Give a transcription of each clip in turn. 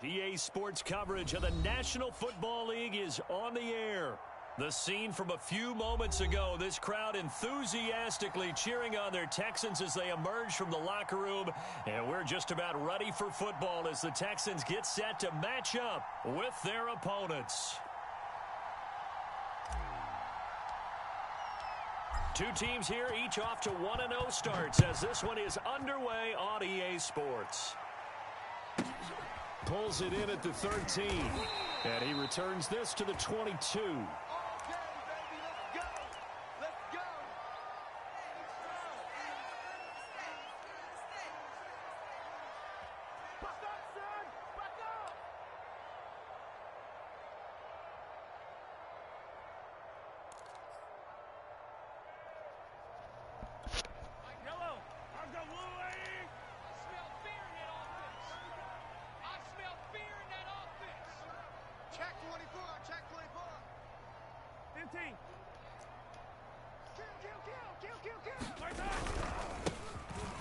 EA Sports coverage of the National Football League is on the air. The scene from a few moments ago, this crowd enthusiastically cheering on their Texans as they emerge from the locker room. And we're just about ready for football as the Texans get set to match up with their opponents. Two teams here, each off to 1-0 starts as this one is underway on EA Sports. Pulls it in at the 13, and he returns this to the 22.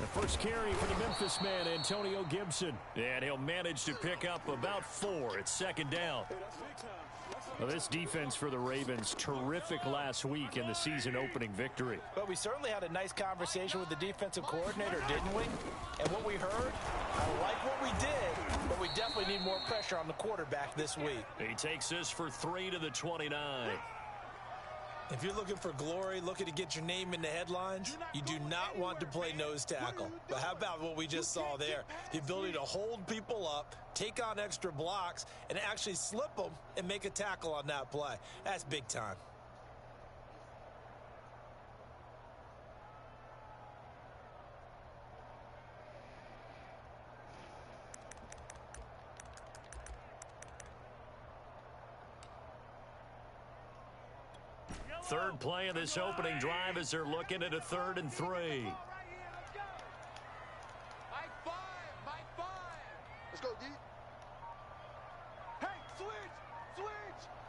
The first carry for the Memphis man, Antonio Gibson. And he'll manage to pick up about 4 at second down. Well, this defense for the Ravens, terrific last week in the season-opening victory. But we certainly had a nice conversation with the defensive coordinator, didn't we? And what we heard, I like what we did, but we definitely need more pressure on the quarterback this week. He takes this for 3 to the 29. If you're looking for glory, looking to get your name in the headlines, you do not want to play nose tackle. But how about what we just saw there? The ability to hold people up, take on extra blocks, and actually slip them and make a tackle on that play. That's big time. Third play of this opening drive as they're looking at a 3rd and 3. Let's go, D. Hey,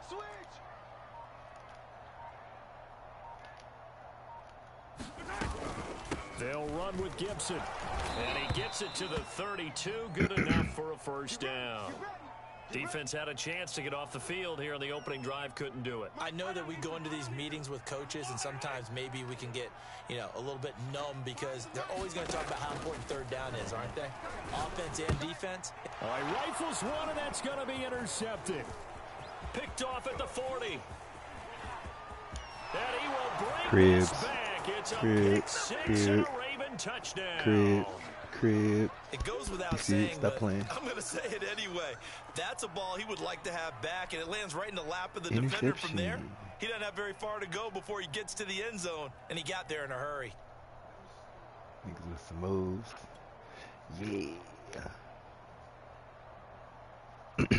switch. They'll run with Gibson. And he gets it to the 32. Good enough for a first down. Defense had a chance to get off the field here on the opening drive, couldn't do it. I know that we go into these meetings with coaches, and sometimes maybe we can get, a little bit numb because they're always going to talk about how important third down is, aren't they? Offense and defense. All right, rifles one, and that's going to be intercepted. Picked off at the 40. And he will bring this back. It's a pick 6 and a Raven touchdown. It goes without saying, but I'm going to say it anyway. That's a ball he would like to have back, and it lands right in the lap of the defender from there. He doesn't have very far to go before he gets to the end zone, and he got there in a hurry. Niggas with some moves. Yeah.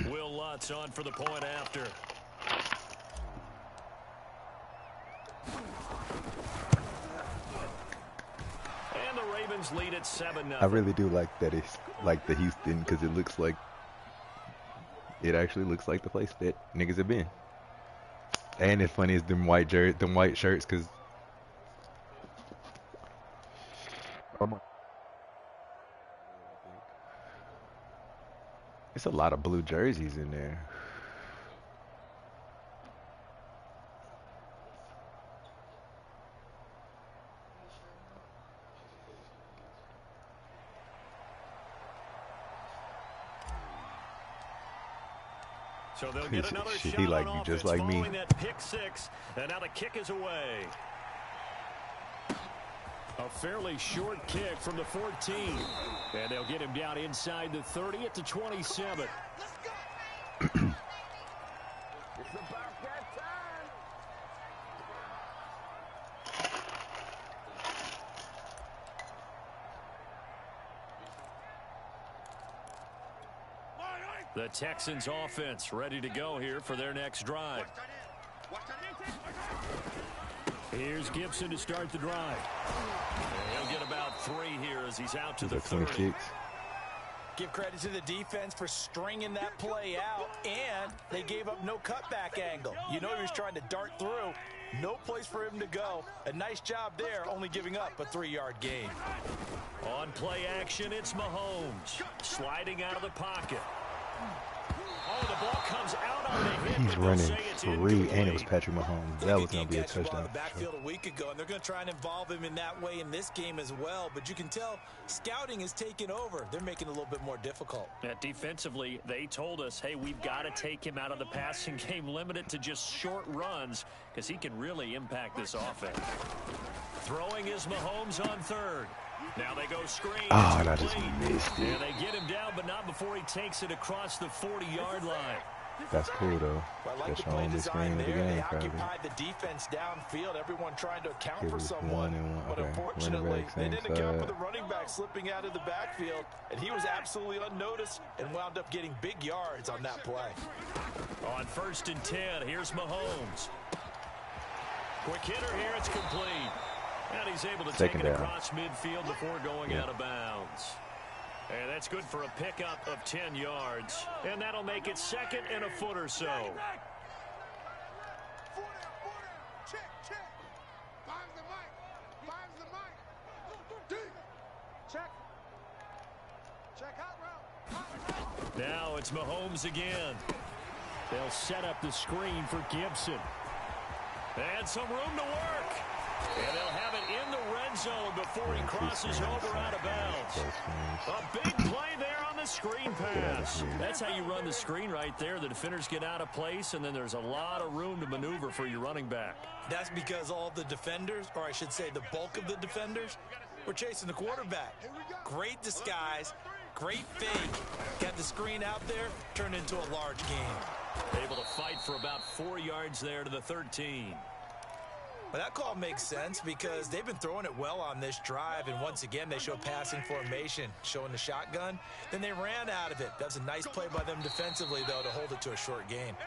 Will Lutz on for the point after. And the Ravens lead at 7-0. I really do like that it's like the Houston because it actually looks like the place that niggas have been. And it's funny is them white shirts because it's a lot of blue jerseys in there. So they'll get another shot he like on you just offense like me. Following that pick 6, and now the kick is away. A fairly short kick from the 14. And they'll get him down inside the 30 at the 27. The Texans offense ready to go here for their next drive. Here's Gibson to start the drive. He'll get about 3 here as he's out to the 30. Give credit to the defense for stringing that play out, and they gave up no cutback angle. You know he was trying to dart through. No place for him to go. A nice job there, only giving up a 3-yard gain. On play action, it's Mahomes sliding out of the pocket. comes out on the hit. He's running free, and it was Patrick Mahomes. That was going to be a touchdown. Backfield a week ago, and they're going to try and involve him in that way in this game as well. But you can tell scouting is taking over. They're making it a little bit more difficult. Yeah, defensively, they told us, hey, we've got to take him out of the passing game, limit it to just short runs, because he can really impact this offense. Throwing is Mahomes on third. Now they go screen. Oh, and I just missed it. And they get him down, but not before he takes it across the 40-yard line. That's cool, though. That's your only screen of the game, probably. They occupied the defense downfield, everyone trying to account It for was someone. 1-1. But Okay, unfortunately, running back, they same didn't account for side. the running back slipping out of the backfield, and he was absolutely unnoticed and wound up getting big yards on that play. On 1st and 10, here's Mahomes. Quick hitter here, it's complete. And he's able to take it across midfield before going out of bounds. And that's good for a pickup of 10 yards. And that'll make it 2nd and a foot or so. Check. Finds the mic. Deep. Check out route. Now it's Mahomes again. They'll set up the screen for Gibson. And some room to work. And they'll have it in the red zone before he crosses over out of bounds. A big play there on the screen pass. That's how you run the screen right there. The defenders get out of place, and then there's a lot of room to maneuver for your running back. That's because all the defenders, or I should say the bulk of the defenders, were chasing the quarterback. Great disguise, great fake. Got the screen out there, turned into a large game. Able to fight for about 4 yards there to the 13. Well, that call makes sense because they've been throwing it well on this drive, and once again, they show passing formation, showing the shotgun. Then they ran out of it. That was a nice play by them defensively, though, to hold it to a short gain.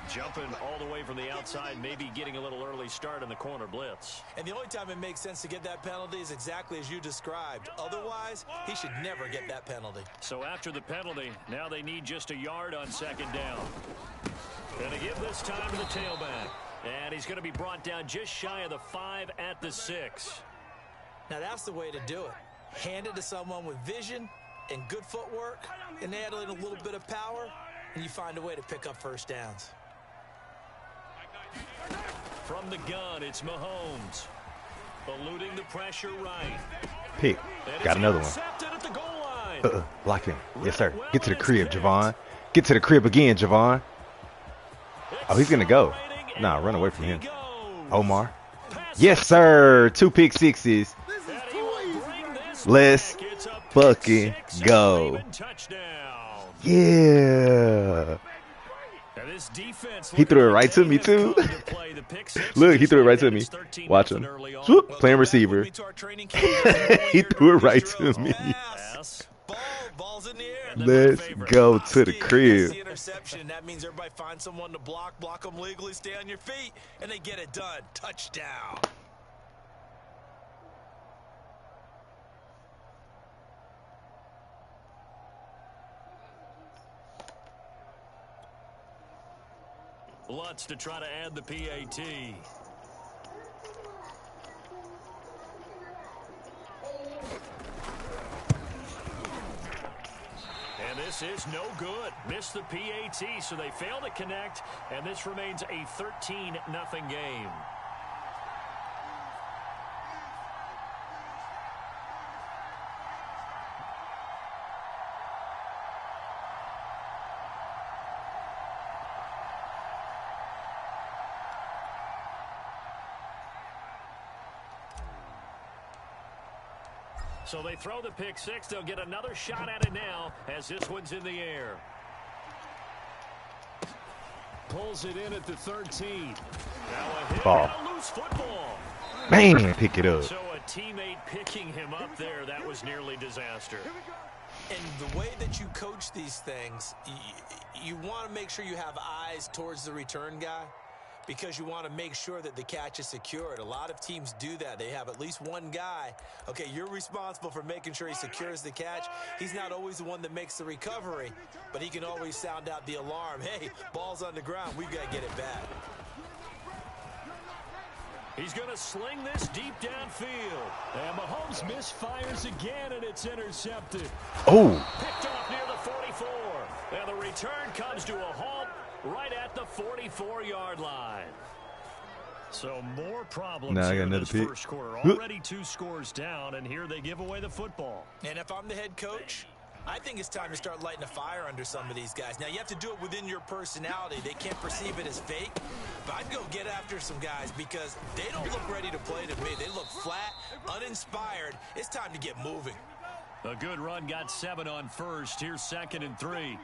Jumping all the way from the outside, maybe getting a little early start in the corner blitz. And the only time it makes sense to get that penalty is exactly as you described. Otherwise, he should never get that penalty. So after the penalty, now they need just a yard on 2nd down. Going to give this time to the tailback. And he's going to be brought down just shy of the 5 at the 6. Now that's the way to do it. Hand it to someone with vision and good footwork, and add in a little bit of power, and you find a way to pick up first downs. From the gun, it's Mahomes. Eluding the pressure right. Pick. Got another one. At the goal line. Block him. Yes, sir. Get to the crib, Javon. Get to the crib again, Javon. Oh, he's going to go. Nah, run away from him. hOmar. Yes, sir. 2 pick sixes. Let's fucking go. Yeah. He threw it right to me, too. Look, he threw it right to me. Watch him. Swoop, playing receiver. He threw it right to me. Let's go to the crib. Interception. That means everybody finds someone to block them legally, stay on your feet, and they get it done. Touchdown. Lutz to try to add the PAT. And this is no good. Missed the PAT, so they fail to connect, and this remains a 13-0 game. So they throw the pick six. They'll get another shot at it now as this one's in the air. Pulls it in at the 13. Now a hit and a loose football. Man, pick it up. So a teammate picking him up there, that was nearly disaster. And the way that you coach these things, you want to make sure you have eyes towards the return guy, because you want to make sure that the catch is secured. A lot of teams do that. They have at least one guy. Okay, you're responsible for making sure he secures the catch. He's not always the one that makes the recovery, but he can always sound out the alarm. Hey, ball's on the ground. We've got to get it back. He's going to sling this deep downfield. And Mahomes misfires again, and it's intercepted. Oh. Picked off near the 44. And the return comes to a halt right at the 44-yard line. So more problems now I got here in another this pick. first quarter. Already 2 scores down, and here they give away the football. And if I'm the head coach, I think it's time to start lighting a fire under some of these guys. Now, you have to do it within your personality. They can't perceive it as fake. But I'd go get after some guys because they don't look ready to play to me. They look flat, uninspired. It's time to get moving. A good run got 7 on first. Here's 2nd and 3.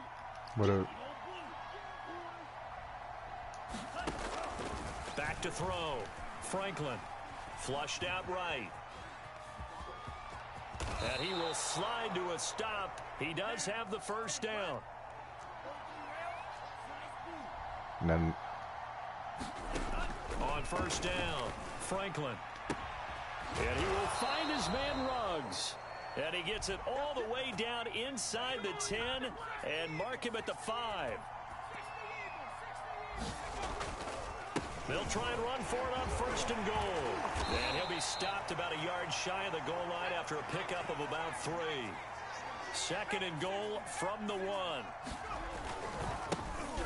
What up? Back to throw. Franklin flushed out right. And he will slide to a stop. He does have the first down. None. On first down, Franklin. And he will find his man Ruggs. And he gets it all the way down inside the 10 and mark him at the 5. They'll try and run for it on 1st and goal. And he'll be stopped about a yard shy of the goal line after a pickup of about 3. 2nd and goal from the 1.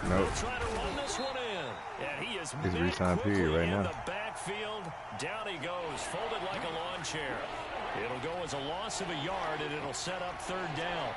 Nope. Try to run this one in. And he is It's resign period right in now. the backfield. Down he goes, folded like a lawn chair. It'll go as a loss of a yard, and it'll set up 3rd down.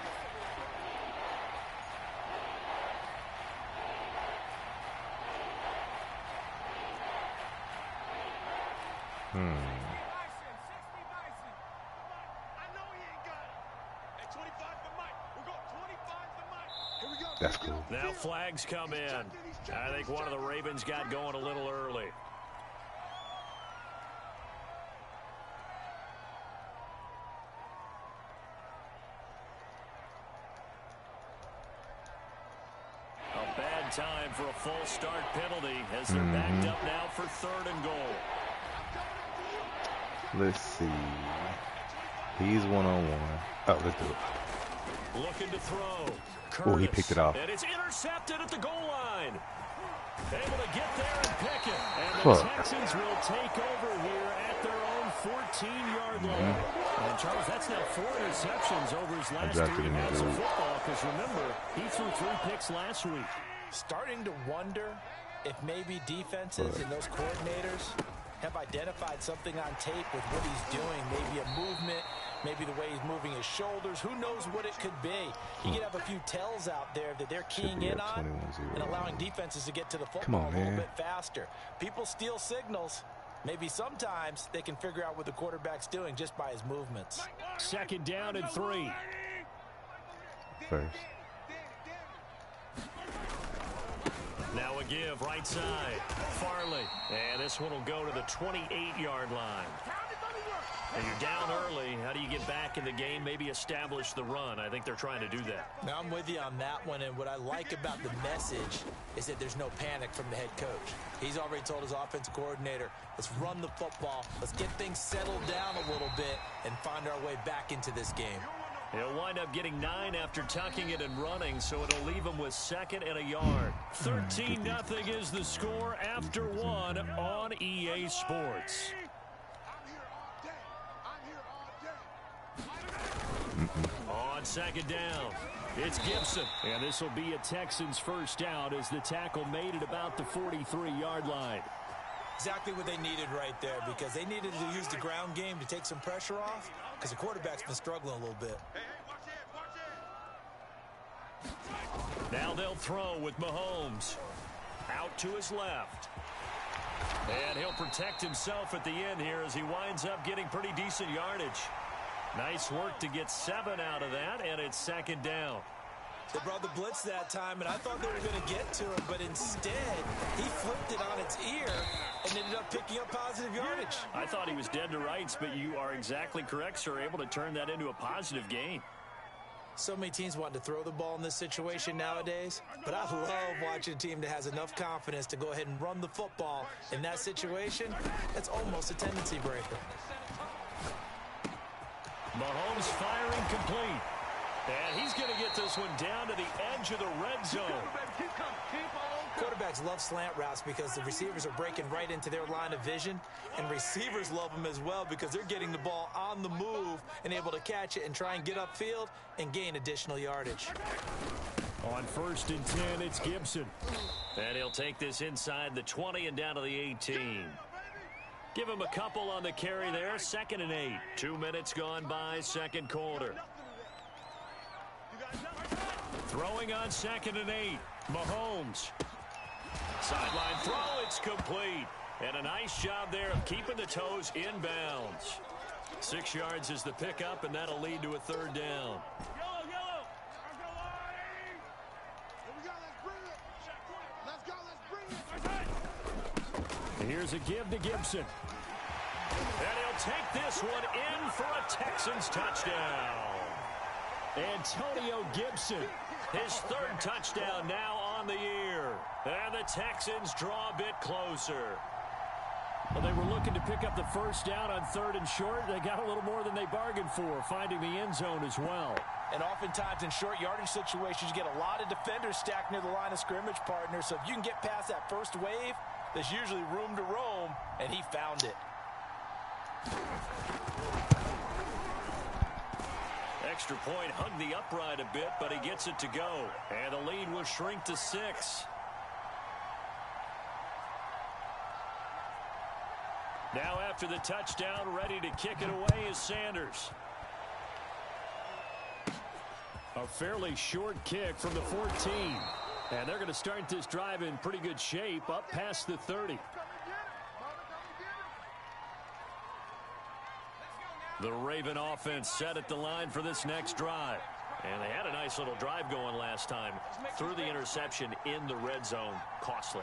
That's cool. Now flags come in. I think one of the Ravens got going a little early. A bad time for a false start penalty as they're backed up now for 3rd and goal. Let's see. He's one-on-one. Oh, let's do it. Looking to throw. Oh, he picked it off. And it's intercepted at the goal line. Able to get there and pick it. And the Fuck. Texans will take over here at their own 14-yard line. And Charles, that's now 4 interceptions over his last 3 games of football. Because remember, he threw 3 picks last week. Starting to wonder if maybe defenses and those coordinators have identified something on tape with what he's doing. Maybe a movement, maybe the way he's moving his shoulders. Who knows what it could be? He could have a few tells out there that they're keying in on and allowing defenses to get to the football a little bit faster. People steal signals. Maybe sometimes they can figure out what the quarterback's doing just by his movements. 2nd down and 3. First. Now a give, right side. Farley. And this one will go to the 28-yard line. And you're down early. How do you get back in the game? Maybe establish the run. I think they're trying to do that. Now, I'm with you on that one, and what I like about the message is that there's no panic from the head coach. He's already told his offensive coordinator, let's run the football, let's get things settled down a little bit, and find our way back into this game. He'll wind up getting 9 after tucking it and running, so it'll leave him with 2nd and a yard. 13-0 is the score after 1 on EA Sports. On 2nd down, it's Gibson. And this will be a Texans first down as the tackle made it about the 43-yard line. Exactly what they needed right there, because they needed to use the ground game to take some pressure off, because the quarterback's been struggling a little bit. Now they'll throw with Mahomes. Out to his left. And he'll protect himself at the end here as he winds up getting pretty decent yardage. Nice work to get 7 out of that, and it's 2nd down. They brought the blitz that time, and I thought they were going to get to him, but instead, he flipped it on its ear and ended up picking up positive yardage. I thought he was dead to rights, but you are exactly correct, sir. Able to turn that into a positive gain. So many teams want to throw the ball in this situation nowadays, but I love watching a team that has enough confidence to go ahead and run the football. In that situation, that's almost a tendency breaker. Mahomes firing complete. And he's going to get this one down to the edge of the red zone. Quarterbacks love slant routes because the receivers are breaking right into their line of vision, and receivers love them as well because they're getting the ball on the move and able to catch it and try and get upfield and gain additional yardage. On 1st and 10, it's Gibson. And he'll take this inside the 20 and down to the 18. Give him a couple on the carry there. 2nd and 8. 2 minutes gone by, second quarter. Throwing on 2nd and 8. Mahomes. Sideline throw, it's complete. And a nice job there of keeping the toes inbounds. 6 yards is the pickup, and that'll lead to a 3rd down. Here's a give to Gibson. And he'll take this one in for a Texans touchdown. Antonio Gibson, his 3rd touchdown now on the year. And the Texans draw a bit closer. Well, they were looking to pick up the 1st down on 3rd and short. They got a little more than they bargained for, finding the end zone as well. And oftentimes in short yardage situations, you get a lot of defenders stacked near the line of scrimmage, partner. So if you can get past that first wave, there's usually room to roam, and he found it. Extra point hugged the upright a bit, but he gets it to go. And the lead will shrink to 6. Now after the touchdown, ready to kick it away is Sanders. A fairly short kick from the 14. And they're going to start this drive in pretty good shape, up past the 30. The Raven offense set at the line for this next drive. And they had a nice little drive going last time. Threw the interception in the red zone. Costly.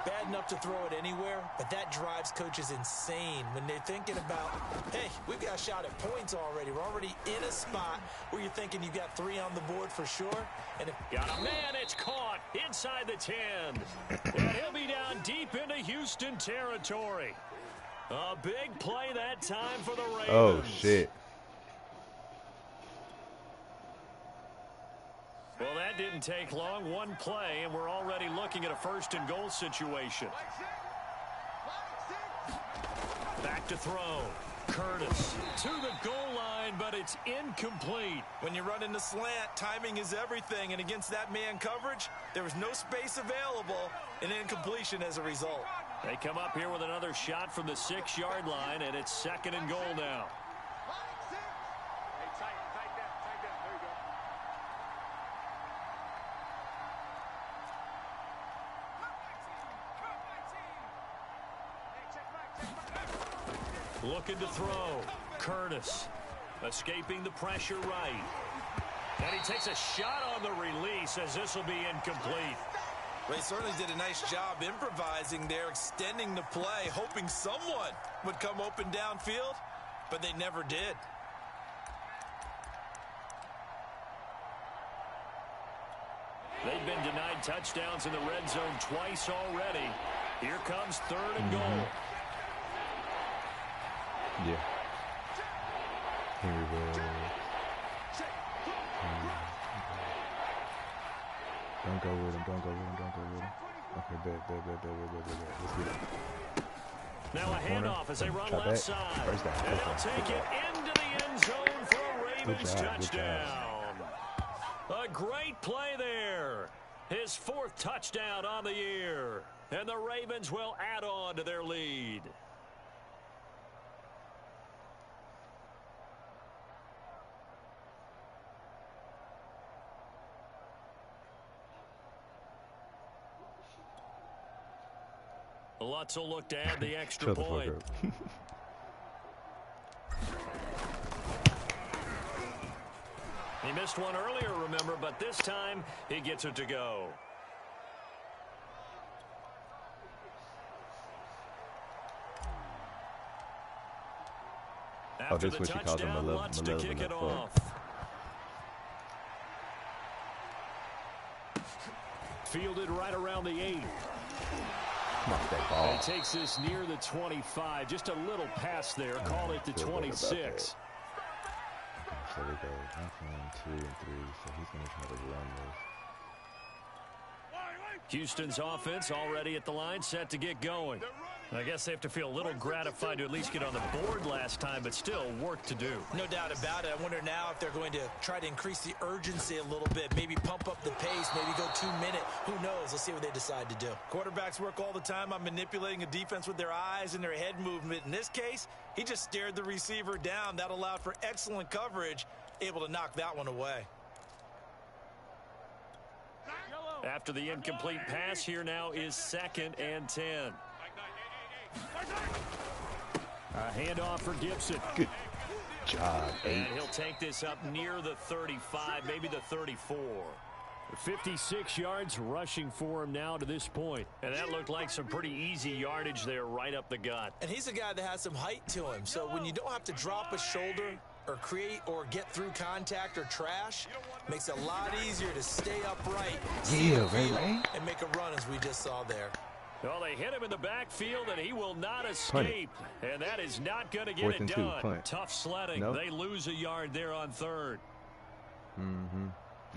Bad enough to throw it anywhere, but that drives coaches insane when they're thinking about, hey, we've got a shot at points already. We're already in a spot where you're thinking you've got 3 on the board for sure. And if got a man, it's caught inside the 10. And he'll be down deep into Houston territory. A big play that time for the Ravens. Oh, shit. Well, that didn't take long. One play, and we're already looking at a 1st and goal situation. Back to throw. Curtis to the goal line, but it's incomplete. When you run in the slant, timing is everything, and against that man coverage, there was no space available, and incompletion as a result. They come up here with another shot from the 6-yard line, and it's 2nd and goal now. Looking to throw. Curtis escaping the pressure right. And he takes a shot on the release as this will be incomplete. They certainly did a nice job improvising there, extending the play, hoping someone would come open downfield, but they never did. They've been denied touchdowns in the red zone twice already. Here comes 3rd and goal. Yeah. Here we go. Don't go with him. Don't go with him. Don't go with him. Okay, bet. Let's get it. Now a handoff as they run left side. First down. And they'll take it into the end zone for a Ravens touchdown. A great play there. His 4th touchdown on the year. And the Ravens will add on to their lead. Lutz will look to add the extra point. He missed one earlier, remember, but this time he gets it to go. After this is what she calls him, Lutz to kick it off. Fielded right around the 8. Come on, that ball. He takes this near the 25. Just a little pass there. Call it the 26. So we go 1, 2, and 3. So he's going to try to run this. Houston's offense already at the line, set to get going. I guess they have to feel a little gratified to at least get on the board last time, but still work to do. No doubt about it. I wonder now if they're going to try to increase the urgency a little bit, maybe pump up the pace, maybe go 2 minute. Who knows? Let's see what they decide to do. Quarterbacks work all the time on manipulating a defense with their eyes and their head movement. In this case, he just stared the receiver down. That allowed for excellent coverage, able to knock that one away. After the incomplete pass, here now is 2nd and 10. A handoff for Gibson. Good job, And he'll take this up near the 35, maybe the 34. 56 yards rushing for him now to this point. And that looked like some pretty easy yardage there right up the gut. And he's a guy that has some height to him. So when you don't have to drop a shoulder or create or get through contact or trash, makes it a lot easier to stay upright, Yeah, right. and make a run as we just saw there. Well, they hit him in the backfield, and he will not escape. And that is not going to get 4th it and 2, done. punt. Tough sledding. Nope. They lose a yard there on 3rd.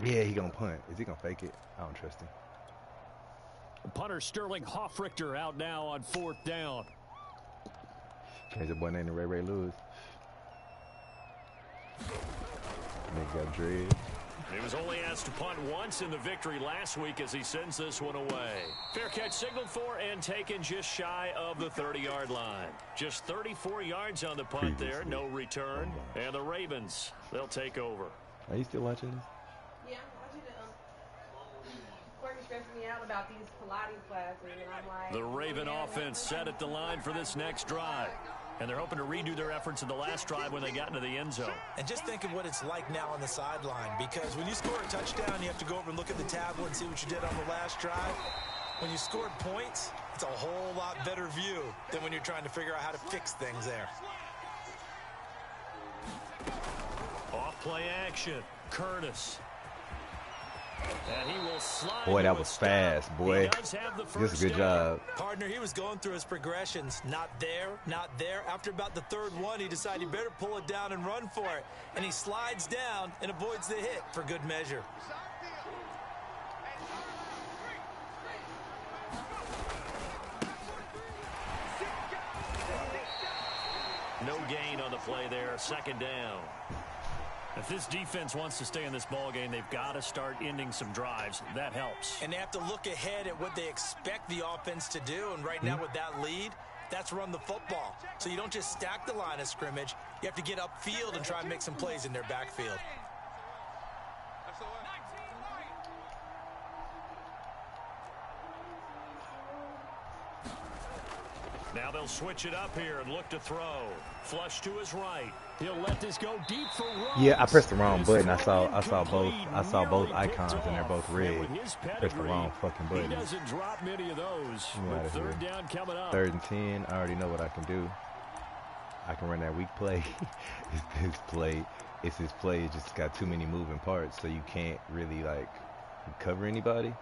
Yeah, he gonna punt. Is he gonna fake it? I don't trust him. Punter Sterling Hoffrichter out now on 4th down. Change the boy named Ray Lewis. Nigga got dread. He was only asked to punt once in the victory last week as he sends this one away. Fair catch signaled for and taken just shy of the 30-yard line. Just 34 yards on the punt there, no return. And the Ravens, they'll take over. Are you still watching this? Yeah, I watch it. Courtney stressed me out about these Pilates classes, and I'm like... The Raven offense set at the line for this next drive. And they're hoping to redo their efforts in the last drive when they got into the end zone. And just think of what it's like now on the sideline, because when you score a touchdown, you have to go over and look at the tablet and see what you did on the last drive. When you scored points, it's a whole lot better view than when you're trying to figure out how to fix things there. Off play action. Curtis. And he will slide. Boy, that was fast, boy. This is a good job. Partner, he was going through his progressions. Not there, not there. After about the 3rd one, he decided he better pull it down and run for it. And he slides down and avoids the hit for good measure. No gain on the play there. 2nd down. If this defense wants to stay in this ball game, they've got to start ending some drives. That helps. And they have to look ahead at what they expect the offense to do. And right now with that lead, that's run the football. So you don't just stack the line of scrimmage. You have to get upfield and try and make some plays in their backfield. Now they'll switch it up here and look to throw. Flush to his right. He'll let this go deep for runs. Yeah, I pressed the wrong button. I saw both icons and they're both red. Pressed the wrong fucking button. He doesn't drop many of those. With 3rd down coming up. 3rd and 10. I already know what I can do. I can run that weak play. It's his play. It just got too many moving parts, so you can't really like cover anybody.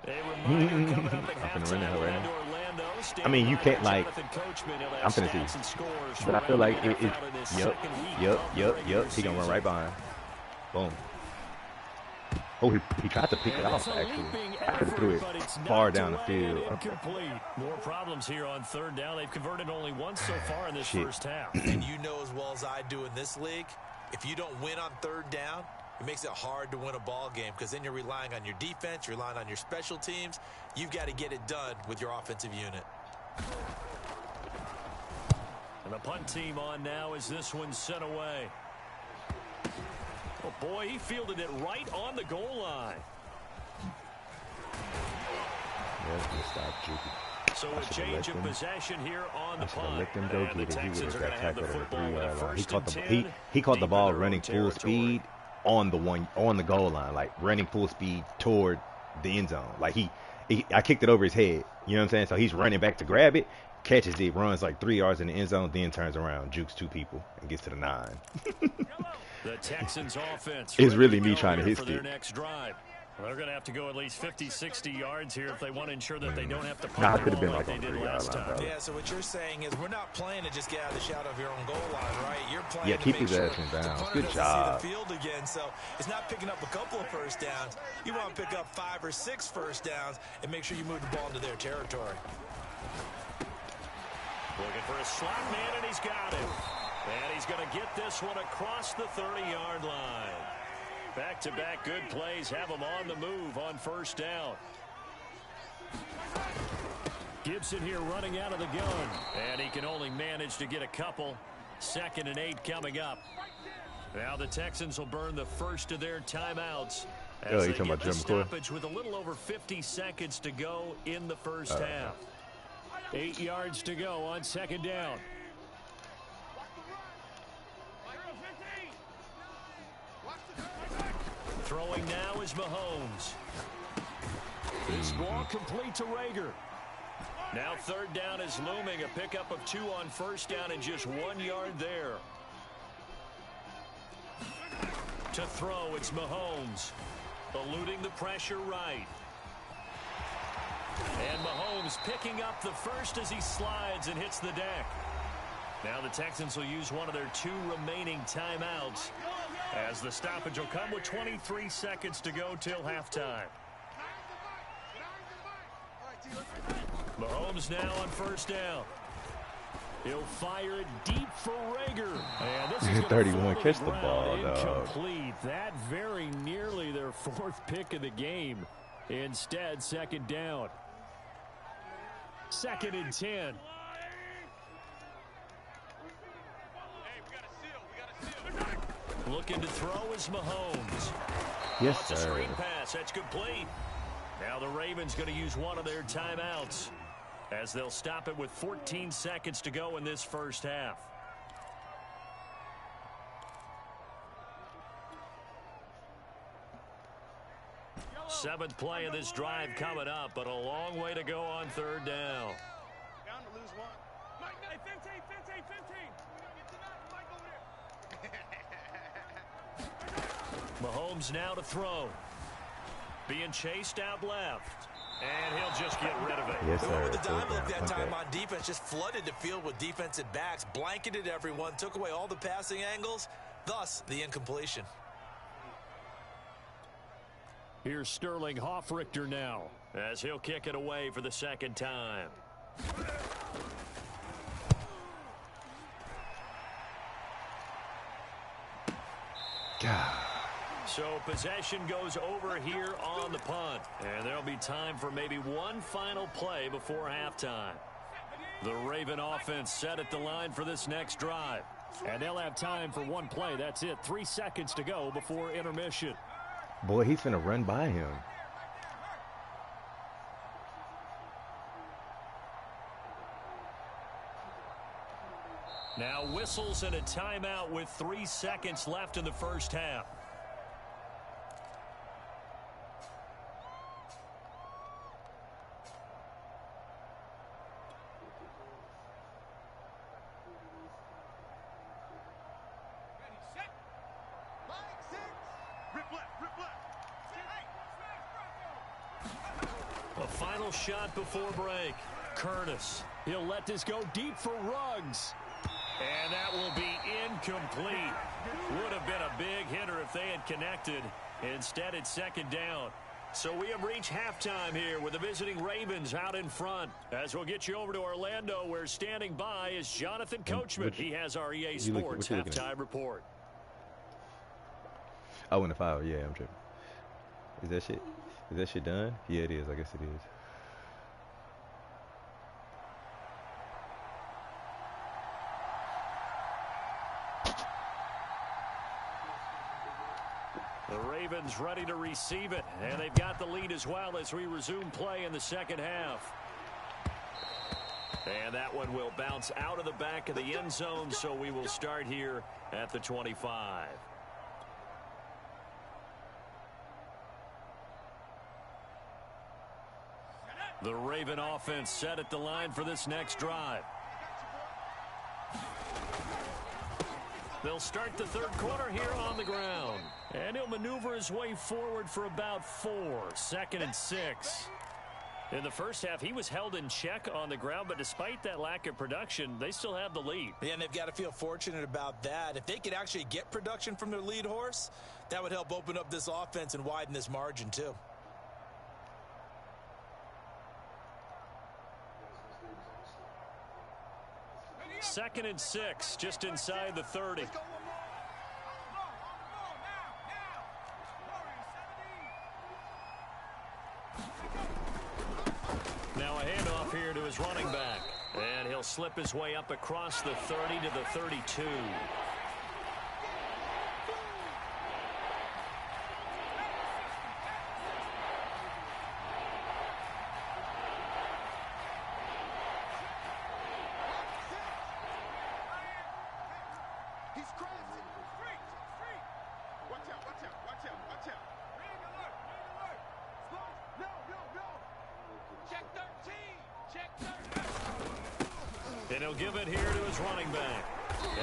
A reminder coming up at I'm finna run that halftime, right now. Orlando. I mean, you can't like. Jonathan Coachman, he'll have I'm finna stats see, and scores but I feel like it. out in his Yep. second week of the regular He gonna run right season. behind. Boom. Oh, he tried to pick it off actually. I could have threw it far down the field. More problems here on 3rd down. They've converted only once so far in this first half. And you know as well as I do in this league, if you don't win on 3rd down, it makes it hard to win a ball game because then you're relying on your defense, you're relying on your special teams. You've got to get it done with your offensive unit. And the punt team on now as this one's sent away. Oh, boy, he fielded it right on the goal line. Yeah, just stop Juki. So a change of possession here on the I should have punt. let them go And the get it. He Texans would are have going got to have the tackled at the football with a 3-yard line. first and 10. He caught the deep ball in their running own full territory. speed on the goal line, like running full speed toward the end zone. Like I kicked it over his head. You know what I'm saying? So he's running back to grab it, catches it, runs like 3 yards in the end zone, then turns around, jukes 2 people, and gets to the 9. The Texans offense. It's really ready to me go trying to here hit for their stick. next drive. They're going to have to go at least 50, 60 yards here if they want to ensure that they don't have to Nah, punt it the could have been ball like they on did 3 yard last line, time. bro. Yeah, so what you're saying is we're not playing to just get out of the shadow of your own goal line, right? You're playing Yeah, to keep make his sure ass in the bounds. punter Good doesn't job. see the field again. So it's not picking up a couple of first downs. You want to pick up 5 or 6 first downs and make sure you move the ball into their territory. Looking for a slot man, and he's got it. And he's going to get this one across the 30-yard line. Back-to-back good plays have him on the move on first down. Gibson here running out of the gun. And he can only manage to get a couple. 2nd and 8 coming up. Now the Texans will burn the first of their timeouts as they get the stoppage with a little over 50 seconds to go in the first half. 8 yards to go on 2nd down. Throwing now is Mahomes. This ball complete to Rager. Now 3rd down is looming. A pickup of 2 on first down and just 1 yard there. To throw, it's Mahomes. Eluding the pressure right. And Mahomes picking up the first as he slides and hits the deck. Now the Texans will use one of their 2 remaining timeouts as the stoppage will come with 23 seconds to go till halftime. Mahomes now on first down. He'll fire it deep for Rager. And this is 31. Catch the ball, incomplete. That very nearly their 4th pick of the game. Instead, 2nd down. 2nd and 10. Looking to throw is Mahomes. Yes, It's a sir. screen pass. That's complete. Now the Ravens going to use one of their timeouts as they'll stop it with 14 seconds to go in this first half. Seventh play of this drive coming up, but a long way to go on 3rd down. Down to lose 1. Mike, hey, 15, 15, 15. Mahomes now to throw. Being chased out left. And he'll just get rid of it. Yes, Who sir. with the time Third look down. that time Okay. on defense, just flooded the field with defensive backs, blanketed everyone, took away all the passing angles, thus the incompletion. Here's Sterling Hoffrichter now as he'll kick it away for the 2nd time. God. So possession goes over here on the punt. And there'll be time for maybe one final play before halftime. The Raven offense set at the line for this next drive. And they'll have time for one play. That's it. 3 seconds to go before intermission. Boy, he's finna run by him. Now whistles and a timeout with 3 seconds left in the first half. A final shot before break. Curtis. He'll let this go deep for Ruggs. And that will be incomplete. Would have been a big hitter if they had connected. Instead, it's 2nd down. So we have reached halftime here with the visiting Ravens out in front. As we'll get you over to Orlando, where standing by is Jonathan Coachman. He has our EA Sports halftime report. Oh, in the foul. Yeah, I'm tripping. Is that shit done? Yeah, it is. I guess it is. The Ravens ready to receive it, and they've got the lead as well as we resume play in the 2nd half. And that one will bounce out of the back of the end zone, so we will start here at the 25. The Raven offense set at the line for this next drive. They'll start the third quarter here on the ground. And he'll maneuver his way forward for about 4. 2nd and 6. In the first half, he was held in check on the ground, but despite that lack of production, they still have the lead. Yeah, and they've got to feel fortunate about that. If they could actually get production from their lead horse, that would help open up this offense and widen this margin too. Second and 6, just inside the 30. Now a handoff here to his running back. And he'll slip his way up across the 30 to the 32. And he'll give it here to his running back.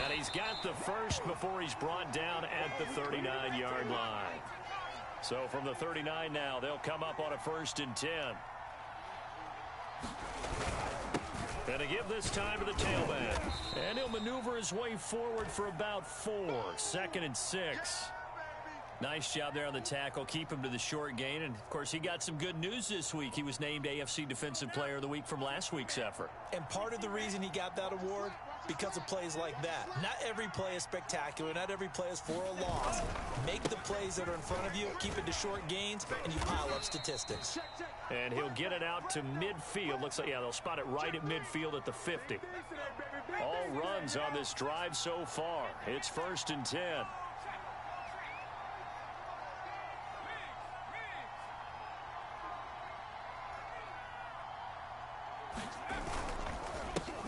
And he's got the first before he's brought down at the 39-yard line. So from the 39 now, they'll come up on a 1st and 10. And to give this time to the tailback. And he'll maneuver his way forward for about 4. 2nd and 6. Nice job there on the tackle. Keep him to the short gain. And, of course, he got some good news this week. He was named AFC Defensive Player of the Week from last week's effort. And part of the reason he got that award, because of plays like that. Not every play is spectacular. Not every play is for a loss. Make the plays that are in front of you, keep it to short gains, and you pile up statistics. And he'll get it out to midfield. Looks like, yeah, they'll spot it right at midfield at the 50. All runs on this drive so far. It's 1st and 10.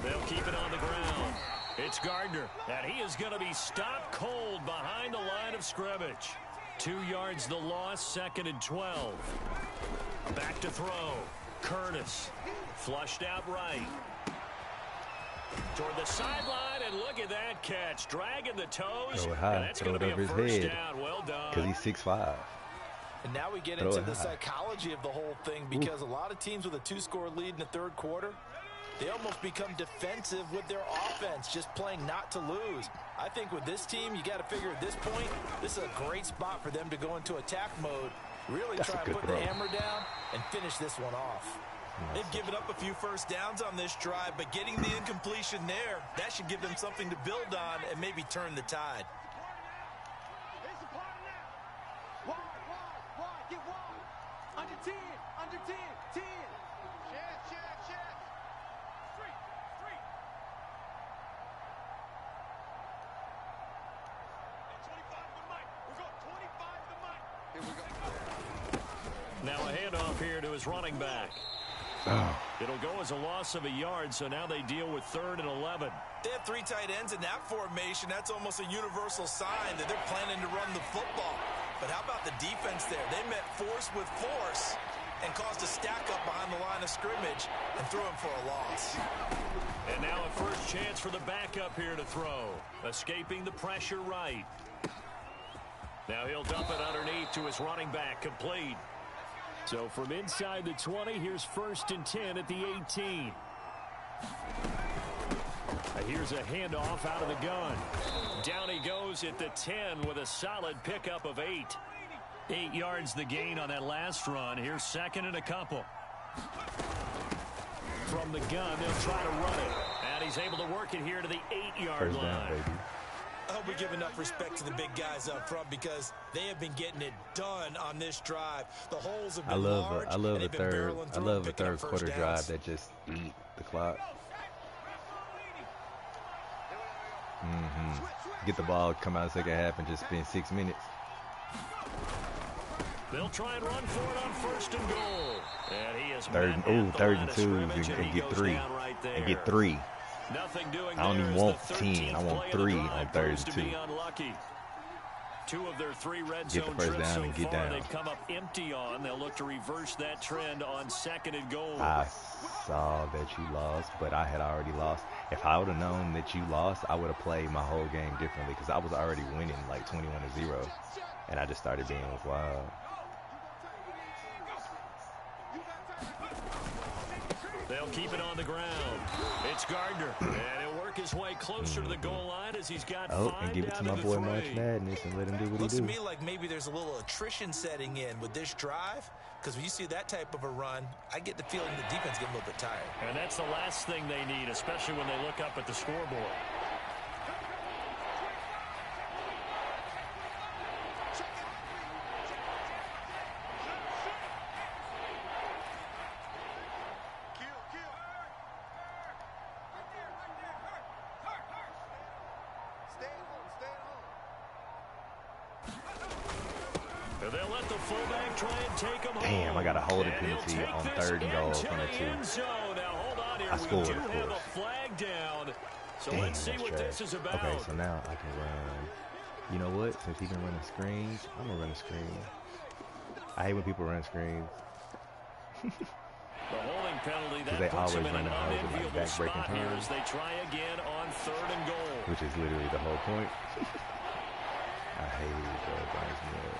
They'll keep it on the ground. It's Gardner, and he is going to be stopped cold behind the line of scrimmage. 2 yards the loss, 2nd and 12. Back to throw. Curtis, flushed out right. Toward the sideline, and look at that catch. Dragging the toes, throw it high. and that's going to be a first down. Well done. Because he's 6'5". And now we get into the psychology of the whole thing, because a lot of teams with a 2-score lead in the third quarter, they almost become defensive with their offense, just playing not to lose. I think with this team, you got to figure at this point, this is a great spot for them to go into attack mode, really try and put the hammer down and finish this one off. They've given up a few first downs on this drive, but getting the incompletion there, that should give them something to build on and maybe turn the tide. Get wide. Under 10, under 10, 10. Check. Street. 25 to the mic. We're going 25 to the mic. Here we go. Now a handoff here to his running back. It'll go as a loss of a yard, so now they deal with 3rd and 11. They have 3 tight ends in that formation. That's almost a universal sign that they're planning to run the football. But how about the defense there? They met force with force and caused a stack up behind the line of scrimmage and threw him for a loss. And now a first chance for the backup here to throw. Escaping the pressure right. Now he'll dump it underneath to his running back, complete. So from inside the 20, here's 1st and 10 at the 18. Here's a handoff out of the gun. Down he goes at the 10 with a solid pickup of 8. 8 yards the gain on that last run. Here's 2nd and a couple. From the gun, they'll try to run it. And he's able to work it here to the 8-yard line. Down, baby. I hope we give enough respect to the big guys up front, because they have been getting it done on this drive. The holes have been large. I love a third quarter drive that just eat the clock. Get the ball, come out second half, and just spend 6 minutes. They'll try and run for it on 1st and goal. And he is 3rd and 2 and get 3. And get 3. Nothing doing. I don't even want 10. I want 3 on 3rd and 2. 2 of their 3 red Get the zone first trips down so and get far down. they've come up empty on. They'll look to reverse that trend on 2nd and goal. I saw that you lost, but I had already lost. If I would have known that you lost, I would have played my whole game differently because I was already winning like 21-0, and I just started being wild. They'll keep it on the ground. It's Gardner, and he'll work his way closer to the goal line as he's got 5 and give it to down my to boy the March 3. Madness and let him do what Looks he to do. me like maybe there's a little attrition setting in with this drive, because when you see that type of a run, I get the feeling the defense getting a little bit tired. And that's the last thing they need, especially when they look up at the scoreboard. They'll let the fullback try and take him Damn, home. I got a holding And he'll penalty take on this 3rd and goal into from the the 2. end zone. Now, hold on here. I scored, We do of have a course. flag down. So Damn, let's see that's what trash. this is about. Okay, so now I can run. You know what? Since he's been running screens, I'm going to run a screen. I hate when people run screens. The holding penalty, that They puts always him in run an the holes with, like, unenviable back-breaking spot here turns. as they try again on 3rd and goal. Which is literally the whole point. I hate it, bro. It burns me up.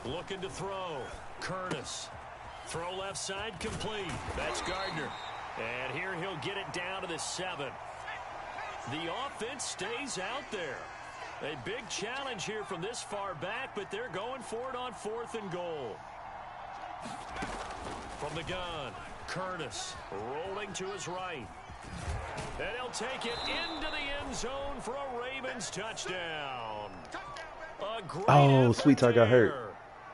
Looking to throw. Curtis. Throw left side complete. That's Gardner. And here he'll get it down to the 7. The offense stays out there. A big challenge here from this far back, but they're going for it on 4th and goal. From the gun, Curtis rolling to his right. And he'll take it into the end zone for a Ravens touchdown. A great effort Sweet Tar got hurt. there.